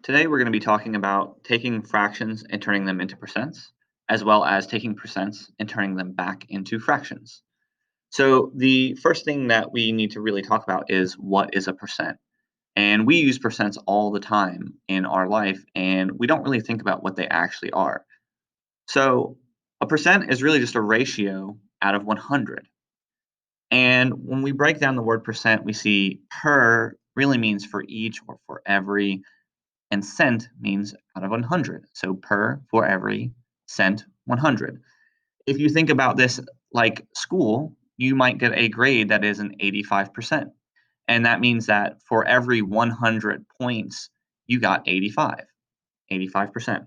Today, we're going to be talking about taking fractions and turning them into percents, as well as taking percents and turning them back into fractions. So, the first thing that we need to really talk about is what is a percent? And we use percents all the time in our life, and we don't really think about what they actually are. So, a percent is really just a ratio out of 100. And when we break down the word percent, we see per really means for each or for every, and cent means out of 100. So per for every, cent 100. If you think about this like school, you might get a grade that is an 85%. And that means that for every 100 points, you got 85, 85%.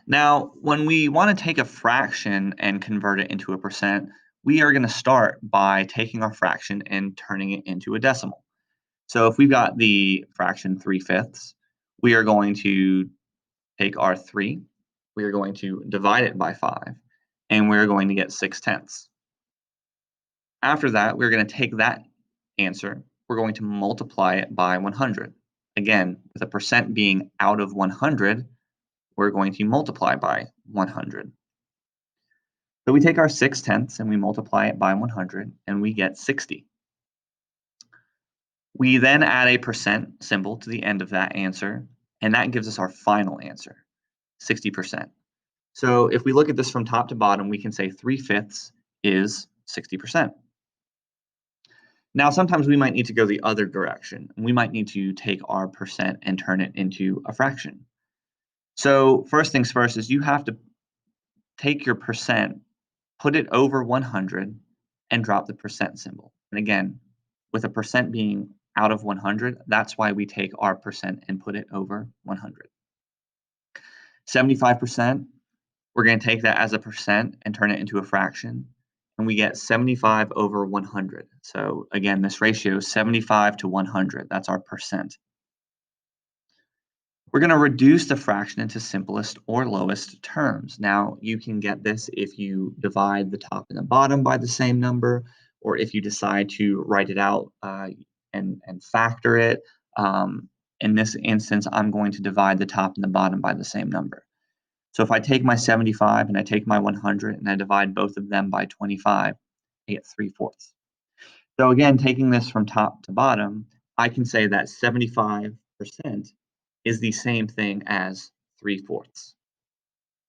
Now, when we want to take a fraction and convert it into a percent, we are going to start by taking our fraction and turning it into a decimal. So if we've got the fraction 3/5, we are going to take our 3, we are going to divide it by 5, and we're going to get 6/10. After that, we're going to take that answer, we're going to multiply it by 100. Again, with a percent being out of 100, we're going to multiply by 100. So we take our 6/10 and we multiply it by 100, and we get 60. We then add a percent symbol to the end of that answer, and that gives us our final answer, 60%. So if we look at this from top to bottom, we can say 3/5 is 60%. Now, sometimes we might need to go the other direction. We might need to take our percent and turn it into a fraction. So first things first is you have to take your percent, put it over 100, and drop the percent symbol. And again, with a percent being out of 100, that's why we take our percent and put it over 100. 75%, we're going to take that as a percent and turn it into a fraction, and we get 75 over 100. So again, this ratio is 75 to 100. That's our percent. We're going to reduce the fraction into simplest or lowest terms. Now, you can get this if you divide the top and the bottom by the same number, or if you decide to write it out and factor it. In this instance, I'm going to divide the top and the bottom by the same number. So if I take my 75 and I take my 100 and I divide both of them by 25, I get 3/4. So again, taking this from top to bottom, I can say that 75% is the same thing as 3/4.